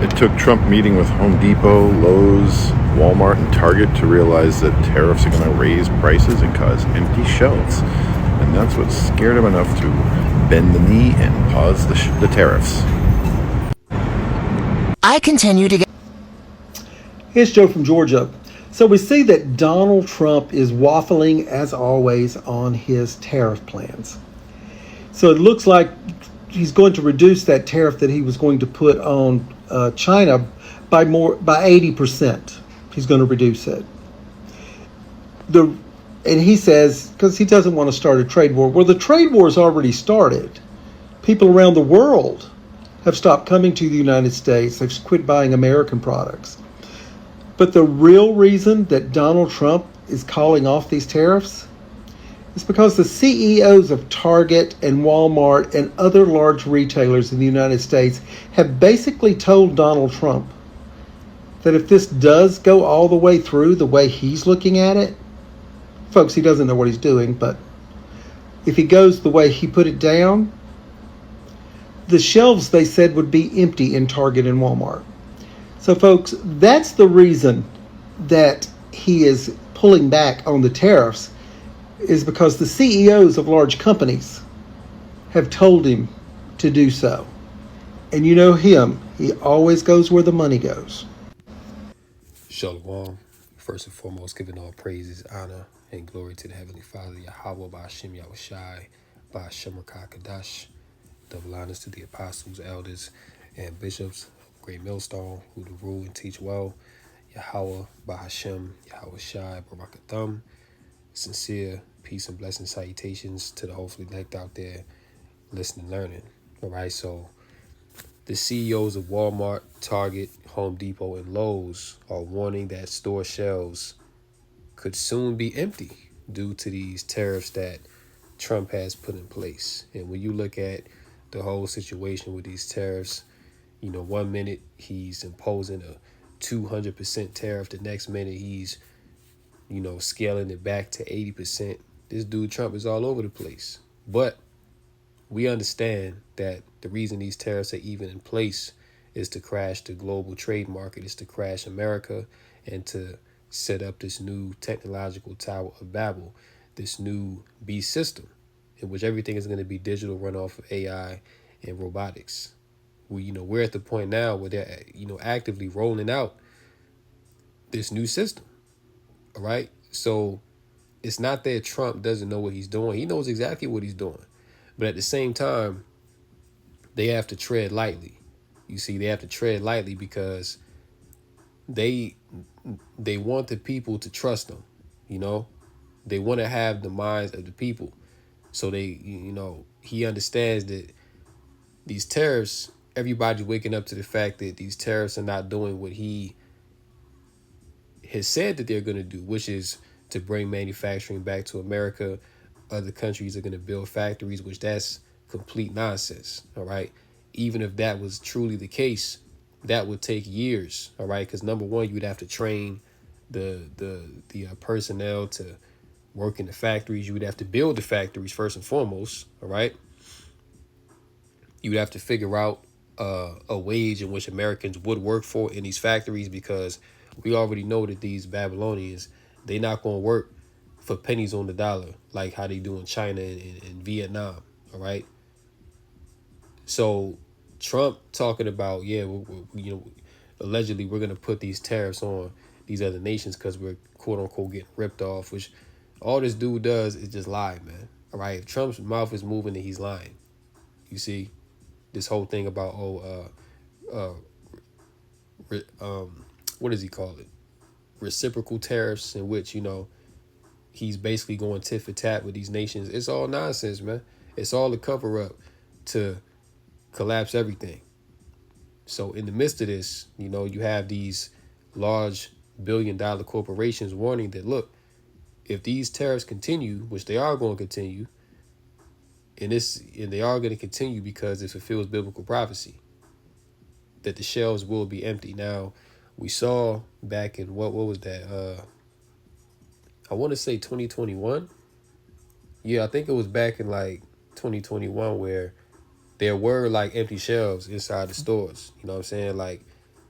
It took Trump meeting with Home Depot, Lowe's, Walmart, and Target to realize that tariffs are going to raise prices and cause empty shelves. And that's what scared him enough to bend the knee and pause the tariffs. I continue to get... Here's Joe from Georgia. So we see that Donald Trump is waffling, as always, on his tariff plans. So it looks like he's going to reduce that tariff that he was going to put on China by 80%. He's going to reduce it. And he says, because he doesn't want to start a trade war. Well, the trade war has already started. People around the world have stopped coming to the United States. They've quit buying American products. But the real reason that Donald Trump is calling off these tariffs is because the CEOs of Target and Walmart and other large retailers in the United States have basically told Donald Trump that if this does go all the way through the way he's looking at it, folks, he doesn't know what he's doing, but if he goes the way he put it down, the shelves, they said, would be empty in Target and Walmart. So, folks, that's the reason that he is pulling back on the tariffs, is because the CEOs of large companies have told him to do so. And you know him, he always goes where the money goes. Shalom. First and foremost, giving all praises, honor, and glory to the Heavenly Father, Yahweh, Ba'ashem, Yahushai, Ba'ashem, Rakakadash. Double honors to the apostles, elders, and bishops, Great Millstone, who do rule and teach well. Yahweh, Ba'ashem, Yahushai, Barakathum. Sincere peace and blessing salutations to the hopefully elect out there listening, learning. All right, so the CEOs of Walmart, Target, Home Depot, and Lowe's are warning that store shelves could soon be empty due to these tariffs that Trump has put in place. And when you look at the whole situation with these tariffs, you know, 1 minute he's imposing a 200% tariff, the next minute he's, you know, scaling it back to 80%. This dude Trump is all over the place. But we understand that the reason these tariffs are even in place is to crash the global trade market, is to crash America, and to set up this new technological Tower of Babel, this new beast system in which everything is going to be digital, run off of AI and robotics. We're at the point now where they're, actively rolling out this new system. All right. So it's not that Trump doesn't know what he's doing. He knows exactly what he's doing. But at the same time, they have to tread lightly. You see, they have to tread lightly because they want the people to trust them. They want to have the minds of the people. So he understands that these tariffs, everybody's waking up to the fact that these tariffs are not doing what he has said that they're going to do, which is to bring manufacturing back to America. Other countries are going to build factories, which that's complete nonsense. All right. Even if that was truly the case, that would take years. All right. Because number one, you would have to train the personnel to work in the factories. You would have to build the factories first and foremost. All right. You would have to figure out a wage in which Americans would work for in these factories, because we already know that these Babylonians, they're not going to work for pennies on the dollar like how they do in China and Vietnam. All right. So Trump talking about, allegedly we're going to put these tariffs on these other nations because we're quote unquote getting ripped off, which all this dude does is just lie, man. All right. If Trump's mouth is moving, then he's lying. You see this whole thing about, what does he call it? Reciprocal tariffs, in which, he's basically going tit for tat with these nations. It's all nonsense, man. It's all a cover up to collapse everything. So in the midst of this, you have these large billion-dollar corporations warning that, look, if these tariffs continue, which they are going to continue, and they are going to continue because it fulfills biblical prophecy, that the shelves will be empty. Now, we saw back in what was that? I want to say 2021. Yeah, I think it was back in like 2021 where there were like empty shelves inside the stores. You know what I'm saying? Like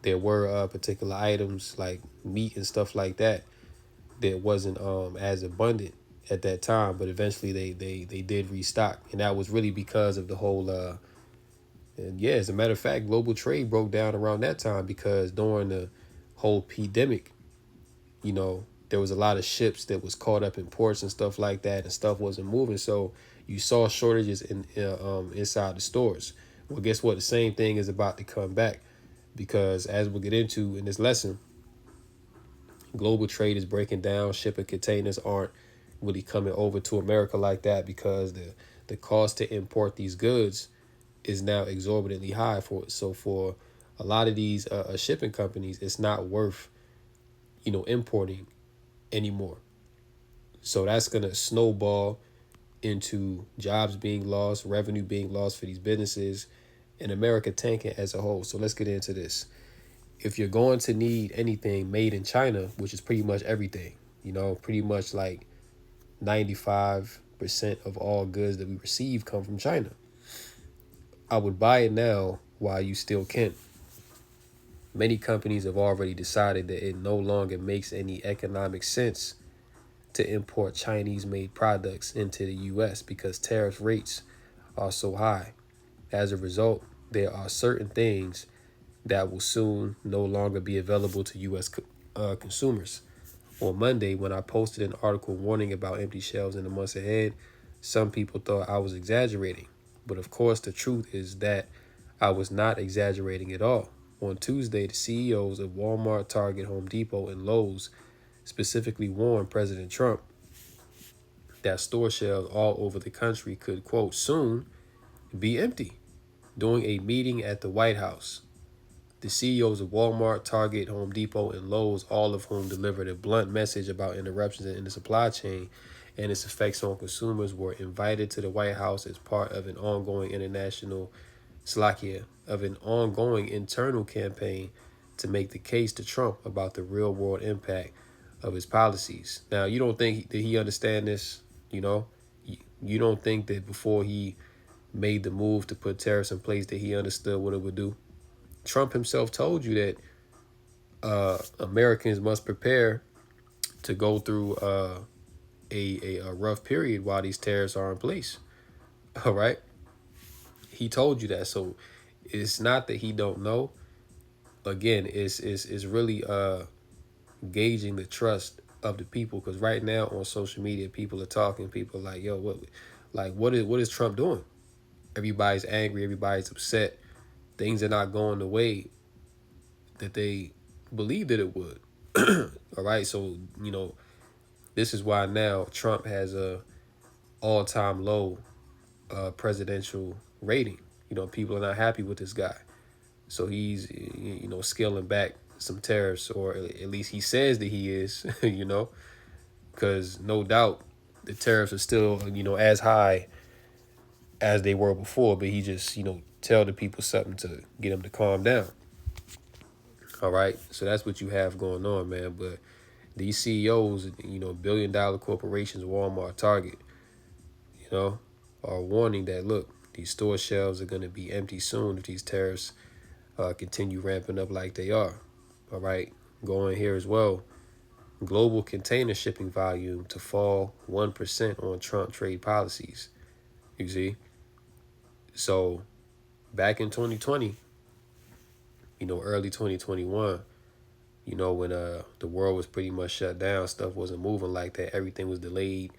there were particular items like meat and stuff like that wasn't as abundant at that time, but eventually they did restock, and that was really because of the whole and yeah, as a matter of fact, global trade broke down around that time because during the whole pandemic, there was a lot of ships that was caught up in ports and stuff like that, and stuff wasn't moving. So you saw shortages inside the stores. Well, guess what? The same thing is about to come back because, as we'll get into in this lesson, global trade is breaking down. Shipping containers aren't really coming over to America like that because the cost to import these goods is now exorbitantly high for it. So for a lot of these shipping companies, it's not worth importing anymore. So that's gonna snowball into jobs being lost, revenue being lost for these businesses, and America tanking as a whole. So let's get into this. If you're going to need anything made in China, which is pretty much everything, pretty much like 95% of all goods that we receive come from China, I would buy it now while you still can. Many companies have already decided that it no longer makes any economic sense to import Chinese made products into the US because tariff rates are so high. As a result, there are certain things that will soon no longer be available to US consumers. On Monday, when I posted an article warning about empty shelves in the months ahead, some people thought I was exaggerating. But of course, the truth is that I was not exaggerating at all. On Tuesday, the CEOs of Walmart, Target, Home Depot, and Lowe's specifically warned President Trump that store shelves all over the country could, quote, soon be empty. During a meeting at the White House, the CEOs of Walmart, Target, Home Depot, and Lowe's, all of whom delivered a blunt message about interruptions in the supply chain and its effects on consumers, were invited to the White House as part of an ongoing internal campaign to make the case to Trump about the real world impact of his policies. Now, you don't think that he understand this, You don't think that before he made the move to put tariffs in place that he understood what it would do? Trump himself told you that Americans must prepare to go through a rough period while these tariffs are in place. All right. He told you that. So it's not that he don't know. Again, it's really gauging the trust of the people, because right now on social media, people are talking. People are like, yo, what is Trump doing? Everybody's angry. Everybody's upset. Things are not going the way that they believed that it would. All right. So, this is why now Trump has a all-time low presidential rating. People are not happy with this guy. So he's, scaling back some tariffs, or at least he says that he is, because no doubt the tariffs are still, as high as they were before, but he just, tell the people something to get them to calm down. All right. So that's what you have going on, man. But these CEOs, billion-dollar corporations, Walmart, Target, are warning that, look, these store shelves are going to be empty soon if these tariffs continue ramping up like they are. All right. Going here as well. Global container shipping volume to fall 1% on Trump trade policies. You see? So back in 2020, early 2021, when the world was pretty much shut down, stuff wasn't moving like that. Everything was delayed.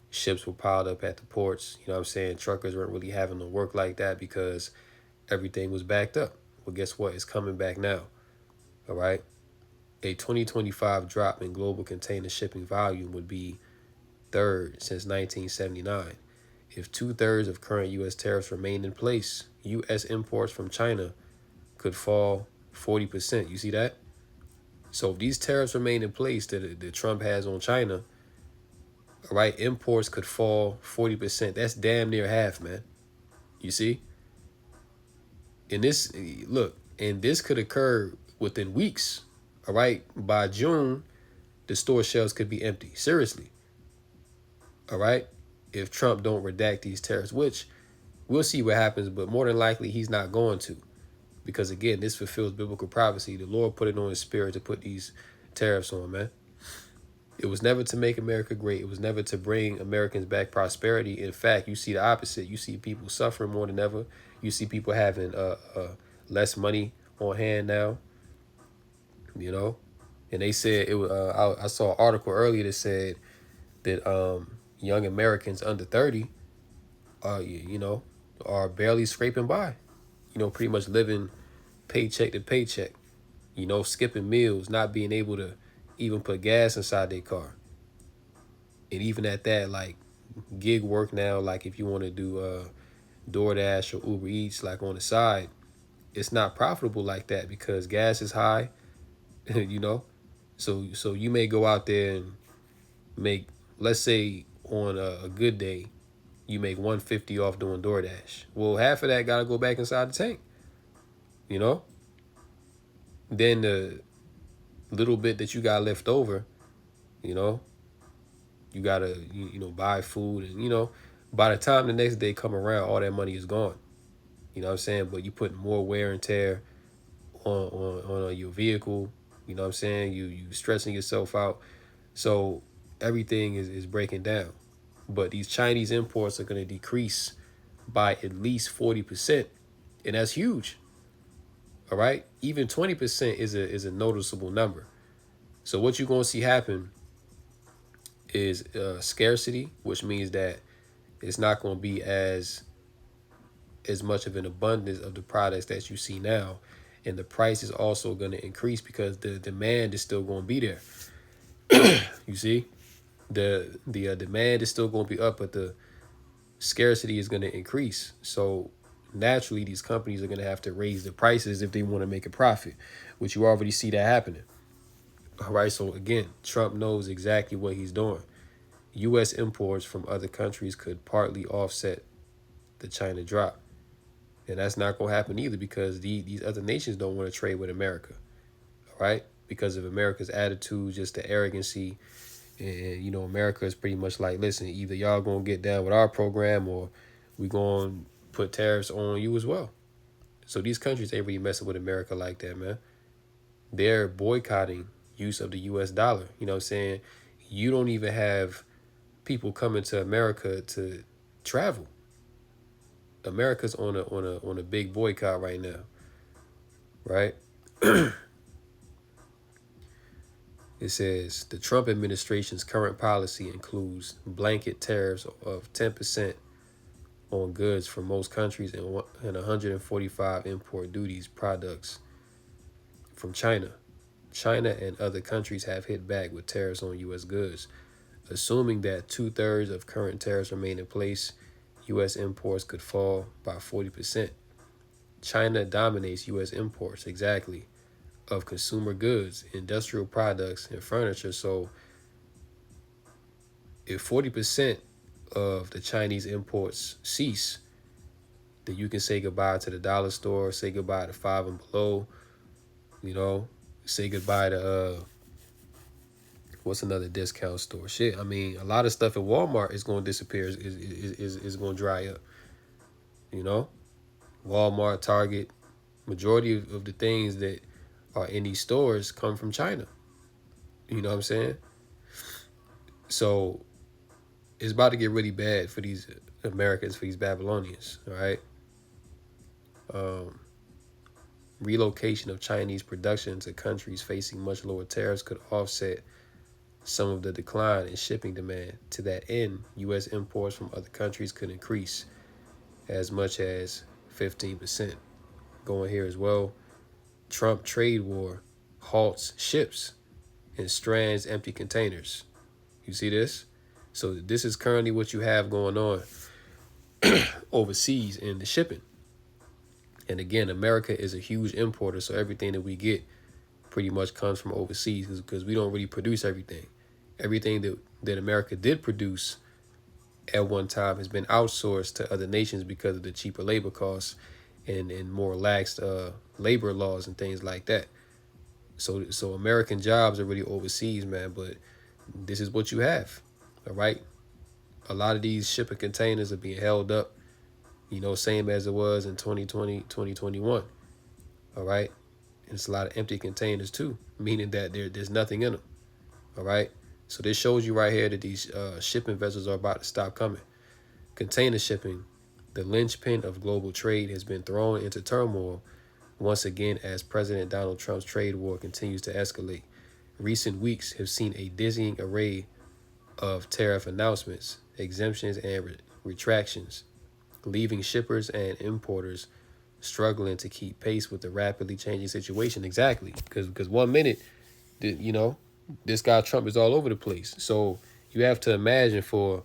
Ships were piled up at the ports. You know what I'm saying? Truckers weren't really having to work like that because everything was backed up. Well, guess what? It's coming back now. All right. A 2025 drop in global container shipping volume would be third since 1979. If 2/3 of current U.S. tariffs remain in place, U.S. imports from China could fall 40%. You see that? So if these tariffs remain in place that Trump has on China, all right, imports could fall 40%. That's damn near half, man. You see? And this could occur within weeks. All right, by June, the store shelves could be empty. Seriously. All right, if Trump don't redact these tariffs, which we'll see what happens, but more than likely he's not going to, Because again, this fulfills biblical prophecy. The Lord put it on his spirit to put these tariffs on, man. It was never to make America great. It was never to bring Americans back prosperity. In fact, you see the opposite. You see people suffering more than ever. You see people having less money on hand now. You know, and they said it was. I saw an article earlier that said that young Americans under 30 are are barely scraping by. Pretty much living paycheck to paycheck. Skipping meals, not being able to even put gas inside their car. And even at that, like gig work now, like if you want to do DoorDash or Uber Eats, like on the side, it's not profitable like that because gas is high, you know. So you may go out there and make, let's say on a good day, you make 150 off doing DoorDash. Well, half of that gotta go back inside the tank, you know. Then the little bit that you got left over, you know, you gotta buy food, and by the time the next day come around, all that money is gone. You know what I'm saying? But you put more wear and tear on your vehicle. You know what I'm saying? You stressing yourself out. So everything is breaking down. But these Chinese imports are going to decrease by at least 40%. And that's huge. All right? Even 20% is a noticeable number. So what you're going to see happen is scarcity, which means that it's not going to be as much of an abundance of the products that you see now. And the price is also going to increase because the demand is still going to be there. You see? The demand is still going to be up, but the scarcity is going to increase. So naturally, these companies are going to have to raise the prices if they want to make a profit, which you already see that happening. All right. So again, Trump knows exactly what he's doing. U.S. imports from other countries could partly offset the China drop. And that's not going to happen either because these other nations don't want to trade with America. All right. Because of America's attitude, just the arrogancy. And, America is pretty much like, listen, either y'all going to get down with our program or we going to put tariffs on you as well. So these countries ain't really messing with America like that, man. They're boycotting use of the U.S. dollar. You know what I'm saying? You don't even have people coming to America to travel. America's on a big boycott right now. Right? It says the Trump administration's current policy includes blanket tariffs of 10% on goods from most countries and 145 import duties products from China. China and other countries have hit back with tariffs on U.S. goods. Assuming that 2/3 of current tariffs remain in place, U.S. imports could fall by 40%. China dominates U.S. imports, exactly, of consumer goods, industrial products, and furniture. So if 40% of the Chinese imports cease, then you can say goodbye to the dollar store, say goodbye to Five and Below, say goodbye to what's another discount store? Shit, I mean, a lot of stuff at Walmart is going to disappear, is going to dry up. Walmart, Target, majority of the things that are in these stores come from China. You know what I'm saying? So it's about to get really bad for these Americans, for these Babylonians, all right? Relocation of Chinese production to countries facing much lower tariffs could offset some of the decline in shipping demand. To that end, U.S. imports from other countries could increase as much as 15%. Going here as well, Trump trade war halts ships and strands empty containers. You see this? So this is currently what you have going on overseas in the shipping. And again, America is a huge importer, so everything that we get pretty much comes from overseas because we don't really produce everything. Everything that America did produce at one time has been outsourced to other nations because of the cheaper labor costs and more lax labor laws and things like that. So American jobs are really overseas, man, but this is what you have, all right? A lot of these shipping containers are being held up, same as it was in 2020, 2021. All right. And it's a lot of empty containers too, meaning that there's nothing in them. All right. So this shows you right here that these shipping vessels are about to stop coming. Container shipping, the linchpin of global trade, has been thrown into turmoil once again as President Donald Trump's trade war continues to escalate. Recent weeks have seen a dizzying array of tariff announcements, exemptions, and retractions, leaving shippers and importers struggling to keep pace with the rapidly changing situation. Exactly, because 1 minute, you know, this guy Trump is all over the place. So you have to imagine for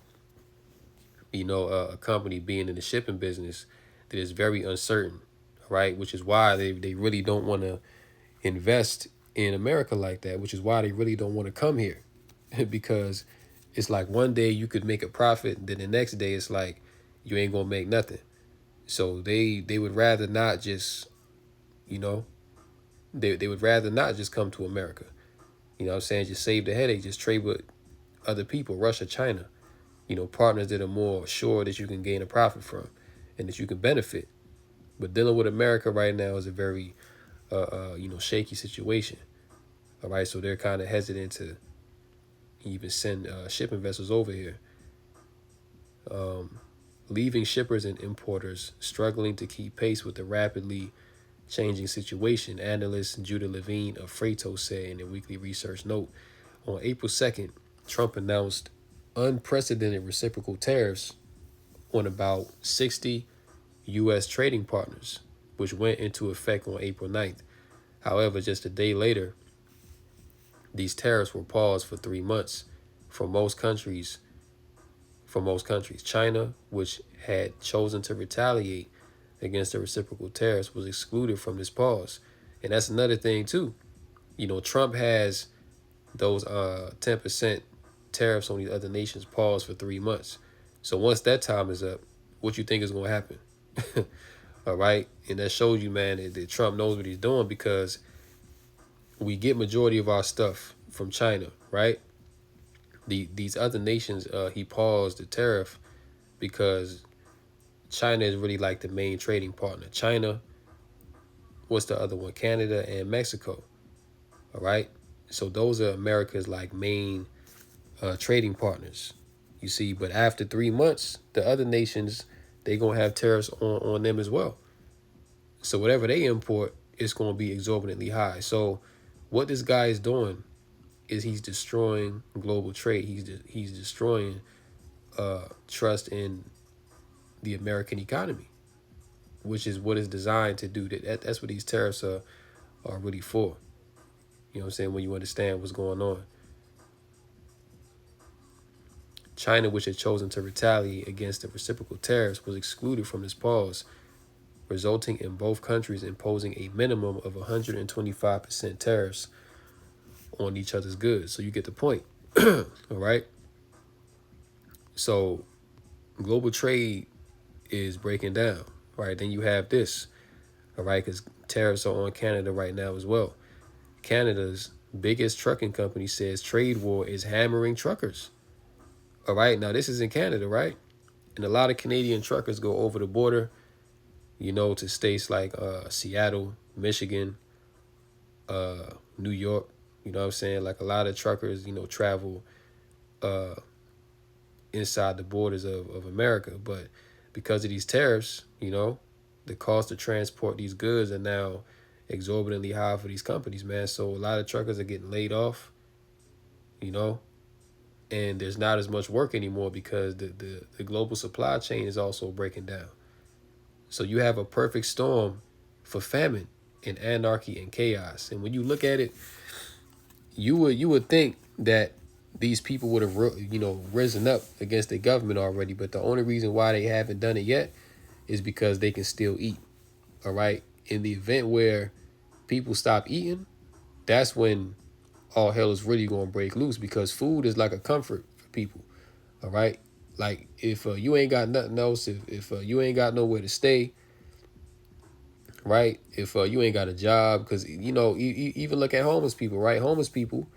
a company being in the shipping business that is very uncertain, right? Which is why they really don't want to invest in America like that, which is why they really don't want to come here. Because it's like one day you could make a profit, then the next day it's like you ain't gonna make nothing. So they would rather not just, you know, they would rather not just come to America. You know what I'm saying? Just save the headache, just trade with other people, Russia, China, partners that are more sure that you can gain a profit from and that you can benefit. But dealing with America right now is a very, shaky situation. All right, so they're kind of hesitant to even send shipping vessels over here, leaving shippers and importers struggling to keep pace with the rapidly changing situation. Analyst Judah Levine of Freightos said in a weekly research note. On April 2nd, Trump announced unprecedented reciprocal tariffs on about 60 U.S. trading partners, which went into effect on April 9th. However, just a day later, these tariffs were paused for 3 months for most countries. China, which had chosen to retaliate against the reciprocal tariffs, was excluded from this pause. And that's another thing too. Trump has those 10% tariffs on these other nations paused for 3 months. So once that time is up, what you think is going to happen? All right. And that shows you, man, that Trump knows what he's doing, because we get majority of our stuff from China, right? These other nations, he paused the tariff because China is really like the main trading partner. China, what's the other one? Canada and Mexico. All right. So those are America's like main trading partners, you see. But after 3 months, the other nations, they gonna have tariffs on them as well. So whatever they import, it's gonna be exorbitantly high. So what this guy is doing is he's destroying global trade. He's destroying trust in the American economy, which is what it's designed to do. That's what these tariffs are really for. You know what I'm saying? When you understand what's going on. China, which had chosen to retaliate against the reciprocal tariffs, was excluded from this pause, resulting in both countries imposing a minimum of 125% tariffs on each other's goods. So you get the point. All right. So global trade is breaking down. Right. Then you have this. All right. Because tariffs are on Canada right now as well. Canada's biggest trucking company says trade war is hammering truckers. All right. Now, this is in Canada, right? And a lot of Canadian truckers go over the border, to states like Seattle, Michigan, New York. You know what I'm saying? Like a lot of truckers, travel inside the borders of America. But because of these tariffs, the cost to transport these goods are now exorbitantly high for these companies, man. So a lot of truckers are getting laid off, and there's not as much work anymore because the global supply chain is also breaking down. So you have a perfect storm for famine and anarchy and chaos. And when you look at it, you would think that these people would have risen up against the government already, but the only reason why they haven't done it yet is because they can still eat. All right. In the event where people stop eating, that's when all hell is really going to break loose, because food is like a comfort for people. All right. Like if you ain't got nothing else, if you ain't got nowhere to stay, right? If you ain't got a job, because, even look at homeless people, right? Homeless people,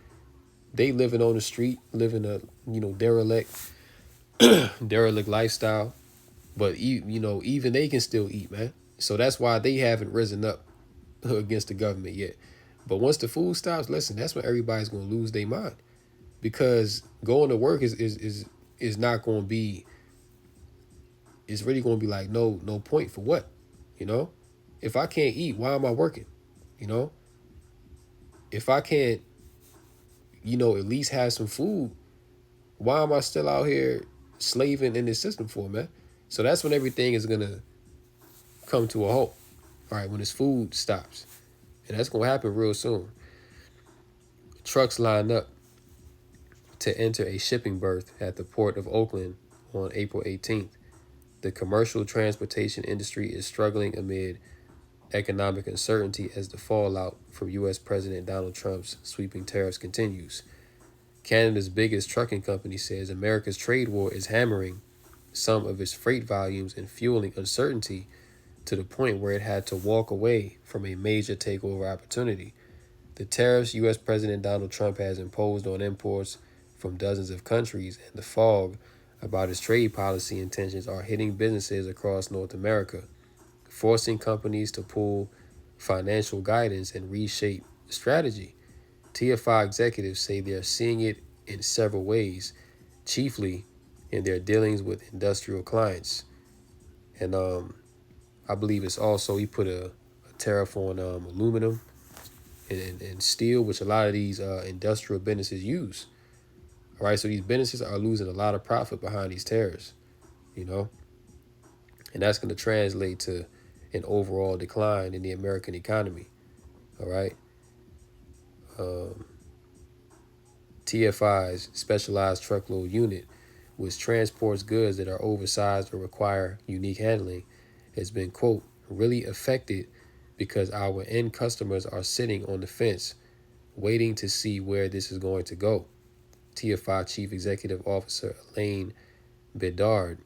they living on the street, living a, derelict lifestyle. But, even they can still eat, man. So that's why they haven't risen up against the government yet. But once the food stops, listen, that's when everybody's going to lose their mind, because going to work is not going to be. It's really going to be like no point for what, you know. If I can't eat, why am I working? You know, if I can't, at least have some food, why am I still out here slaving in this system for, man? So that's when everything is gonna come to a halt. All right, when this food stops, and that's gonna happen real soon. Trucks line up to enter a shipping berth at the port of Oakland on April 18th. The commercial transportation industry is struggling amid economic uncertainty as the fallout from U.S. President Donald Trump's sweeping tariffs continues. Canada's biggest trucking company says America's trade war is hammering some of its freight volumes and fueling uncertainty to the point where it had to walk away from a major takeover opportunity. The tariffs U.S. President Donald Trump has imposed on imports from dozens of countries and the fog about his trade policy intentions are hitting businesses across North America, forcing companies to pull financial guidance and reshape strategy. TFI executives say they are seeing it in several ways, chiefly in their dealings with industrial clients. And I believe it's also, he put a tariff on aluminum and steel, which a lot of these industrial businesses use. All right, so these businesses are losing a lot of profit behind these tariffs, and that's going to translate to an overall decline in the American economy. All right. TFI's specialized truckload unit, which transports goods that are oversized or require unique handling, has been, quote, really affected because our end customers are sitting on the fence, waiting to see where this is going to go. TFI Chief Executive Officer Elaine Bedard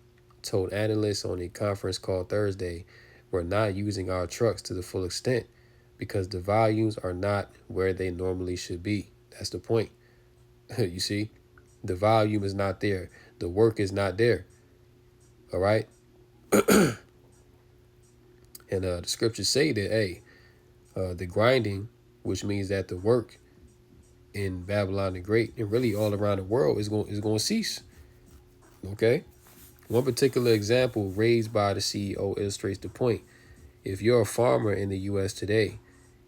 told analysts on a conference call Thursday, "We're not using our trucks to the full extent because the volumes are not where they normally should be." That's the point. You see, the volume is not there. The work is not there. All right. And the scriptures say that, the grinding, which means that the work in Babylon the Great and really all around the world is going to cease. Okay. One particular example raised by the CEO illustrates the point. If you're a farmer in the U.S. today,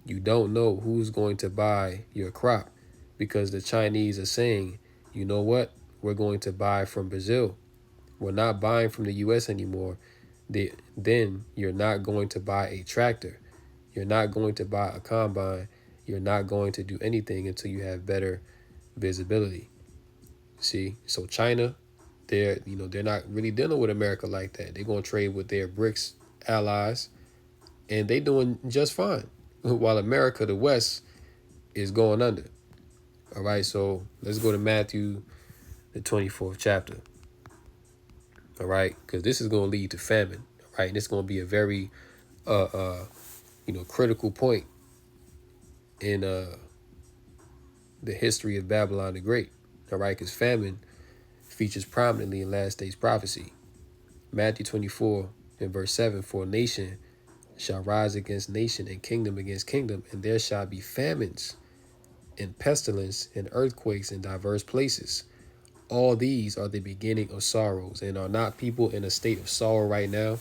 you don't know who's going to buy your crop because the Chinese are saying, you know what, we're going to buy from Brazil. We're not buying from the U.S. anymore. Then you're not going to buy a tractor. You're not going to buy a combine. You're not going to do anything until you have better visibility. See, so China, they're not really dealing with America like that. They're going to trade with their BRICS allies, and they doing just fine. While America, the West, is going under. All right, so let's go to Matthew, the 24th chapter. All right, because this is going to lead to famine. All right, and it's going to be a very, critical point in the history of Babylon the Great. All right, because famine features prominently in Last Days prophecy. Matthew 24 and verse 7, "For nation shall rise against nation and kingdom against kingdom, and there shall be famines and pestilence and earthquakes in diverse places. All these are the beginning of sorrows." And are not people in a state of sorrow right now?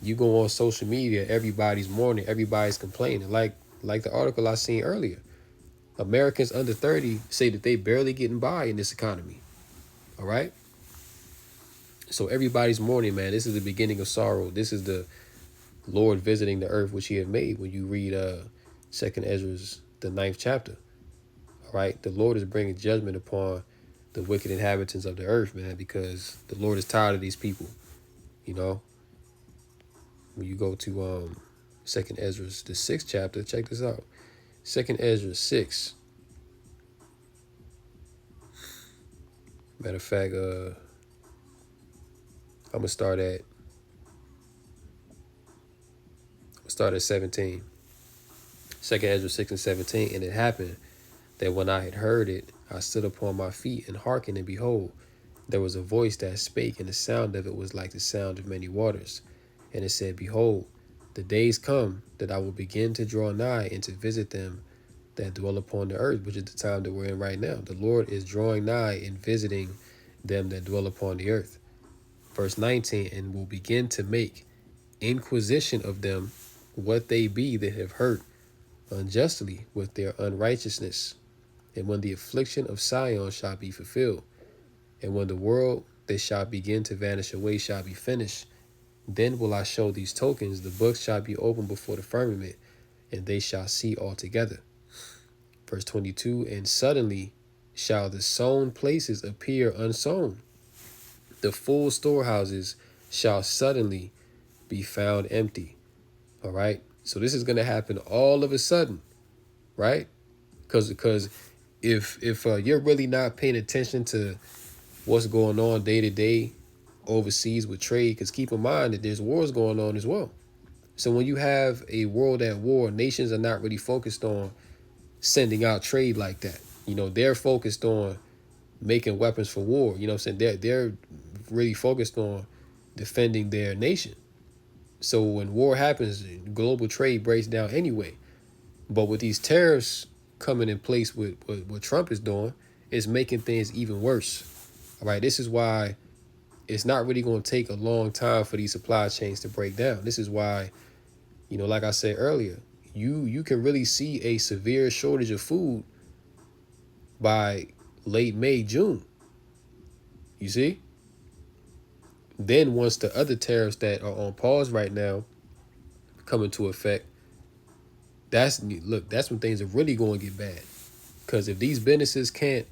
You go on social media, everybody's mourning, everybody's complaining. Like the article I seen earlier. Americans under 30 say that they barely getting by in this economy. All right? So everybody's mourning, man. This is the beginning of sorrow. This is the Lord visiting the earth which he had made when you read 2nd Ezra's, the 9th chapter. All right? The Lord is bringing judgment upon the wicked inhabitants of the earth, man, because the Lord is tired of these people. When you go to 2nd Ezra's, the 6th chapter, check this out. 2nd Ezra 6. Matter of fact, I'm gonna start at 17. 2nd Ezra 6 and 17. "And it happened that when I had heard it, I stood upon my feet and hearkened, and behold, there was a voice that spake, and the sound of it was like the sound of many waters. And it said, Behold, The days come that I will begin to draw nigh and to visit them that dwell upon the earth, which is the time that we're in right now. The Lord is drawing nigh and visiting them that dwell upon the earth. Verse 19, and will begin to make inquisition of them what they be that have hurt unjustly with their unrighteousness. And when the affliction of Sion shall be fulfilled, and when the world that shall begin to vanish away shall be finished, then will I show these tokens. The books shall be opened before the firmament, and they shall see altogether. Verse 22, and suddenly shall the sown places appear unsown. The full storehouses shall suddenly be found empty. All right. So this is going to happen all of a sudden, right? Because if you're really not paying attention to what's going on day to day overseas with trade, because keep in mind that there's wars going on as well. So when you have a world at war, nations are not really focused on sending out trade like that. You know, they're focused on making weapons for war. You know what I'm saying? They're really focused on defending their nation. So when war happens, global trade breaks down anyway. But with these tariffs coming in place with what Trump is doing, it's making things even worse. All right, this is why it's not really going to take a long time for these supply chains to break down. This is why, you know, like I said earlier, you can really see a severe shortage of food by late May, June. You see? Then once the other tariffs that are on pause right now come into effect, that's when things are really going to get bad. Because if these businesses can't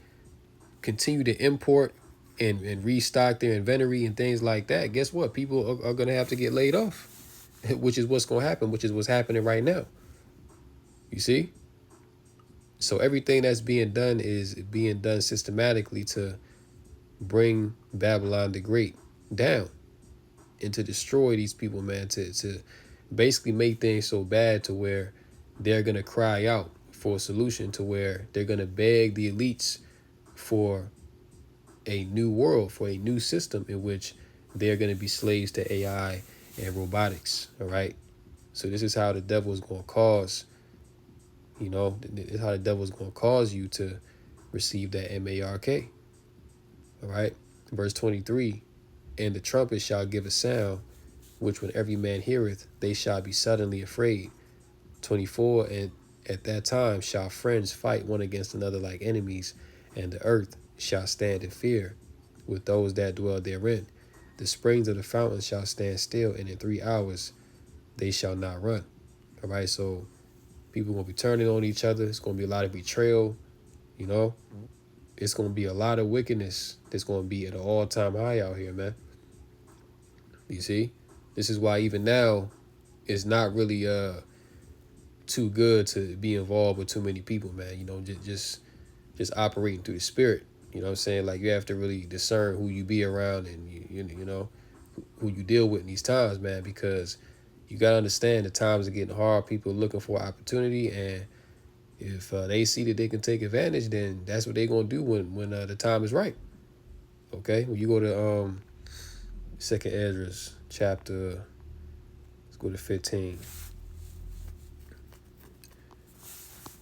continue to import and restock their inventory and things like that, guess what? People are going to have to get laid off, which is what's going to happen, which is what's happening right now. You see? So everything that's being done is being done systematically to bring Babylon the Great down and to destroy these people, man, to basically make things so bad to where they're going to cry out for a solution, to where they're going to beg the elites for a new world, for a new system in which they're going to be slaves to AI and robotics. All right. So this is how the devil is going to cause, this is how the devil is going to cause you to receive that MARK. All right. Verse 23, and the trumpet shall give a sound, which when every man heareth, they shall be suddenly afraid. 24, and at that time shall friends fight one against another like enemies, and the earth shall stand in fear with those that dwell therein. The springs of the fountains shall stand still, and in 3 hours they shall not run. All right, so people are going to be turning on each other. It's going to be a lot of betrayal, It's going to be a lot of wickedness that's going to be at an all-time high out here, man. You see? This is why even now it's not really too good to be involved with too many people, man. Just operating through the spirit. You know what I'm saying? Like, you have to really discern who you be around and who you deal with in these times, man, because you got to understand the times are getting hard. People are looking for opportunity, and if they see that they can take advantage, then that's what they're going to do when the time is right. Okay? When you go to Second Ezra's chapter, let's go to 15.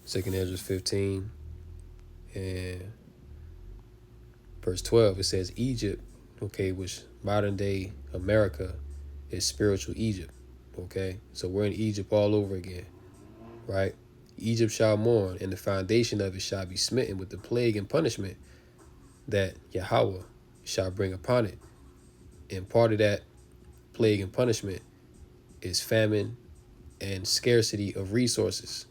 Second Ezra's 15 and verse 12, it says Egypt, okay, which modern day America is spiritual Egypt, okay? So we're in Egypt all over again, right? Egypt shall mourn, and the foundation of it shall be smitten with the plague and punishment that Yahweh shall bring upon it. And part of that plague and punishment is famine and scarcity of resources.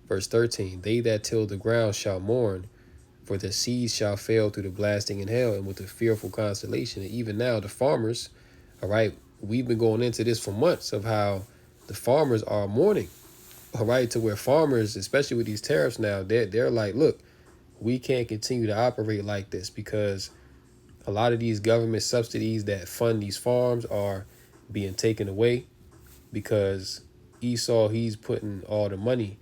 Verse 13, they that till the ground shall mourn, for the seeds shall fail through the blasting in hell and with a fearful constellation. And even now, the farmers, all right, we've been going into this for months of how the farmers are mourning, all right, to where farmers, especially with these tariffs now, they're like, look, we can't continue to operate like this because a lot of these government subsidies that fund these farms are being taken away because Esau, he's putting all the money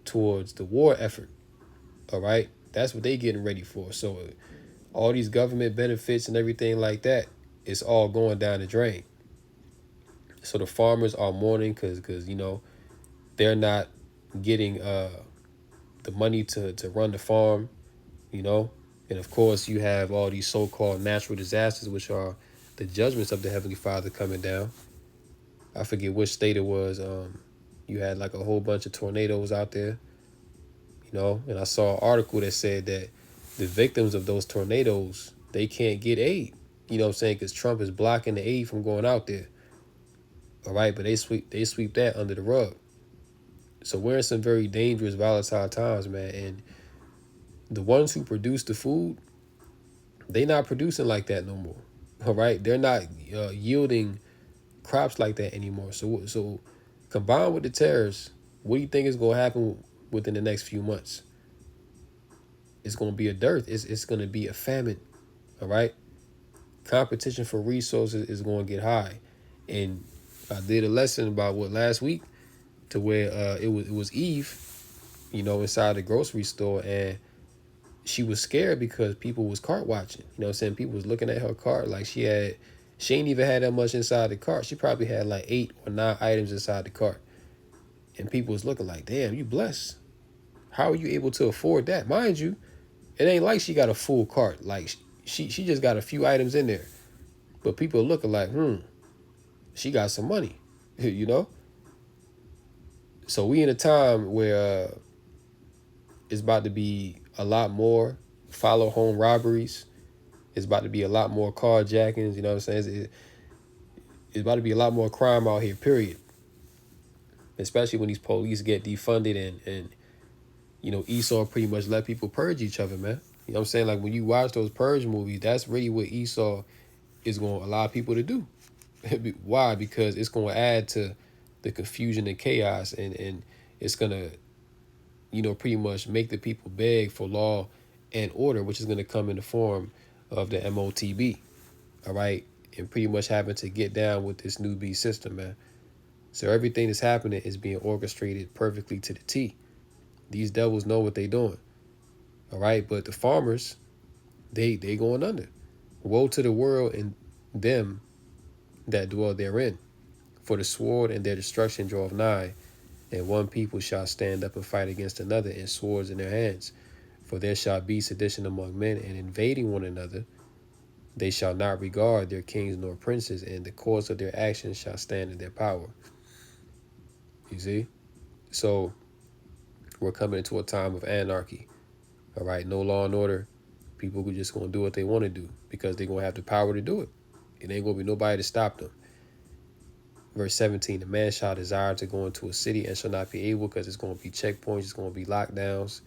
towards the war effort. All right. That's what they getting ready for. So all these government benefits and everything like that, it's all going down the drain. So the farmers are mourning because they're not getting the money to run the farm, you know. And of course, you have all these so-called natural disasters, which are the judgments of the Heavenly Father coming down. I forget which state it was. You had like a whole bunch of tornadoes out there, and I saw an article that said that the victims of those tornadoes, they can't get aid. You know what I'm saying? Because Trump is blocking the aid from going out there. All right, but they sweep that under the rug. So we're in some very dangerous, volatile times, man. And the ones who produce the food, they not producing like that no more. All right, they're not yielding crops like that anymore. So combined with the tariffs, what do you think is going to happen within the next few months? It's going to be a dearth. It's going to be a famine. All right, competition for resources is going to get high, and I did a lesson about last week to where it was Eve, inside the grocery store, and she was scared because people was cart watching. You know what I'm saying? People was looking at her cart like she ain't even had that much inside the cart. She probably had like 8 or 9 items inside the cart. And people was looking like, damn, you blessed. How are you able to afford that? Mind you, it ain't like she got a full cart. Like she just got a few items in there. But people are looking like, she got some money, you know? So we in a time where it's about to be a lot more follow home robberies. It's about to be a lot more carjackings. You know what I'm saying? It's about to be a lot more crime out here, period. Especially when these police get defunded and Esau pretty much let people purge each other, man. You know what I'm saying? Like when you watch those purge movies, that's really what Esau is going to allow people to do. Why? Because it's going to add to the confusion and chaos, and it's going to, pretty much make the people beg for law and order, which is going to come in the form of the MOTB, all right? And pretty much having to get down with this new beast system, man. So everything that's happening is being orchestrated perfectly to the T. These devils know what they're doing, all right? But the farmers, they going under. Woe to the world and them that dwell therein. For the sword and their destruction draweth nigh, and one people shall stand up and fight against another, and swords in their hands. For there shall be sedition among men, and invading one another. They shall not regard their kings nor princes, and the course of their actions shall stand in their power. You see? So we're coming into a time of anarchy. All right, no law and order. People who just going to do what they want to do because they're going to have the power to do it. It ain't going to be nobody to stop them. Verse 17, the man shall desire to go into a city and shall not be able because it's going to be checkpoints, it's going to be lockdowns,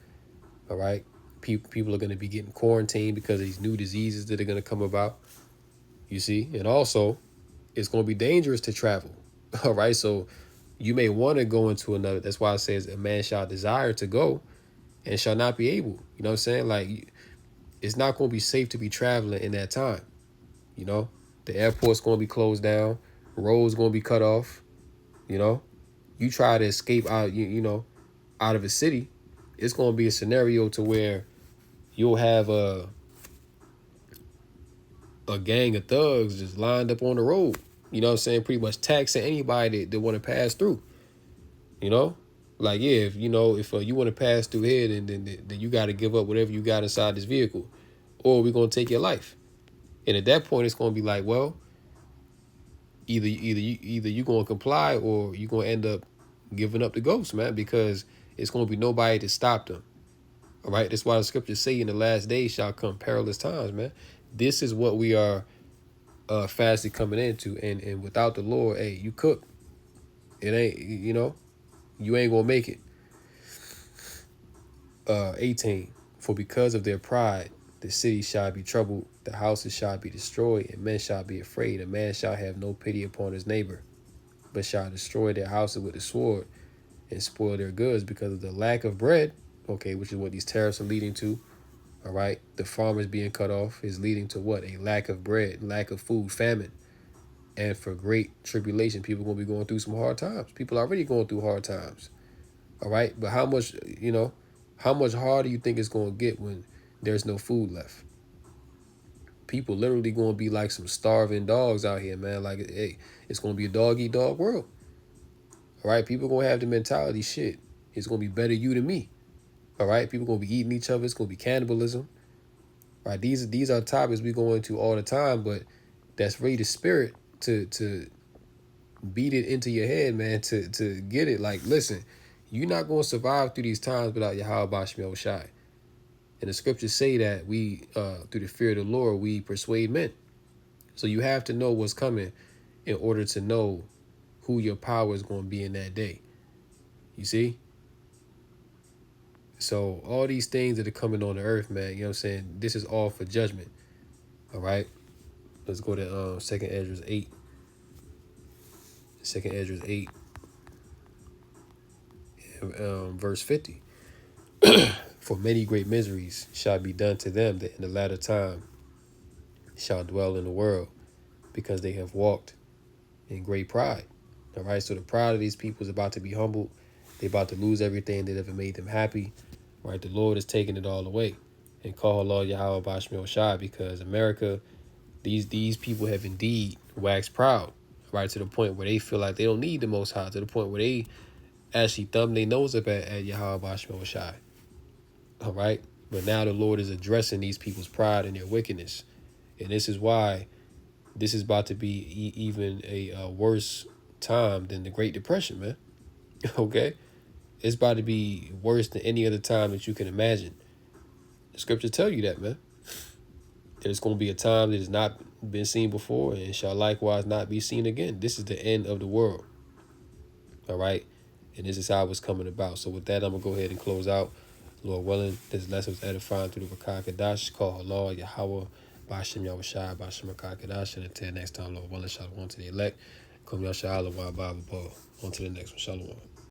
all right? People are going to be getting quarantined because of these new diseases that are going to come about, you see? And also, it's going to be dangerous to travel, all right? So you may want to go into another. That's why it says a man shall desire to go and shall not be able. You know what I'm saying? Like, it's not going to be safe to be traveling in that time, you know? The airport's going to be closed down. Roads going to be cut off, you know? You try to escape out, out of a city, it's going to be a scenario to where you'll have a gang of thugs just lined up on the road, you know what I'm saying? Pretty much taxing anybody that want to pass through, you know? Like, yeah, if you want to pass through here, then you got to give up whatever you got inside this vehicle, or we're going to take your life. And at that point, it's going to be like, well, either you going to comply or you going to end up giving up the ghost, man, because it's going to be nobody to stop them. All right. That's why the scriptures say in the last days shall come perilous times, man. This is what we are fastly coming into. And without the Lord, hey, you cook. It ain't, you ain't going to make it. 18, for because of their pride, the city shall be troubled, the houses shall be destroyed, and men shall be afraid. A man shall have no pity upon his neighbor, but shall destroy their houses with the sword and spoil their goods because of the lack of bread, okay, which is what these tariffs are leading to, all right? The farmers being cut off is leading to what? A lack of bread, lack of food, famine. And for great tribulation, people are going to be going through some hard times. People are already going through hard times, all right? But how much harder you think it's going to get when there's no food left? People literally going to be like some starving dogs out here, man. Like, hey, it's going to be a dog eat dog world. All right, people going to have the mentality, shit, it's going to be better you than me. All right, people going to be eating each other. It's going to be cannibalism. Right, these are topics we go into all the time, but that's really the spirit to beat it into your head, man, to get it. Like, listen, you're not going to survive through these times without Yahweh Bashmi Shai. And the scriptures say that we, through the fear of the Lord, we persuade men. So you have to know what's coming in order to know who your power is going to be in that day. You see? So all these things that are coming on the earth, man, you know what I'm saying? This is all for judgment. All right? Let's go to 2nd Ezra 8. 2nd Ezra 8, verse 50. For many great miseries shall be done to them that in the latter time shall dwell in the world, because they have walked in great pride. All right, so the pride of these people is about to be humbled. They're about to lose everything that ever made them happy. Right, the Lord is taking it all away. And call Allah Yahweh Bashmil Shai, because America, these people have indeed waxed proud, right, to the point where they feel like they don't need the Most High, to the point where they actually thumb their nose up at Yahweh Bashmil Shai. All right, but now the Lord is addressing these people's pride and their wickedness. And this is why this is about to be even a worse time than the Great Depression, man. Okay? It's about to be worse than any other time that you can imagine. The scriptures tell you that, man. There's going to be a time that has not been seen before and shall likewise not be seen again. This is the end of the world. All right? And this is how it's coming about. So with that, I'm going to go ahead and close out. Lord willing, this lesson was edifying through the Rakah Kadash. Call Allah, Yahweh, Bashim Yahushai, Bashim Rakah Kadash. And until next time, Lord willing, shalom to the elect. Come Yasha'Allah, wa Bible. On to the next one. Shalom.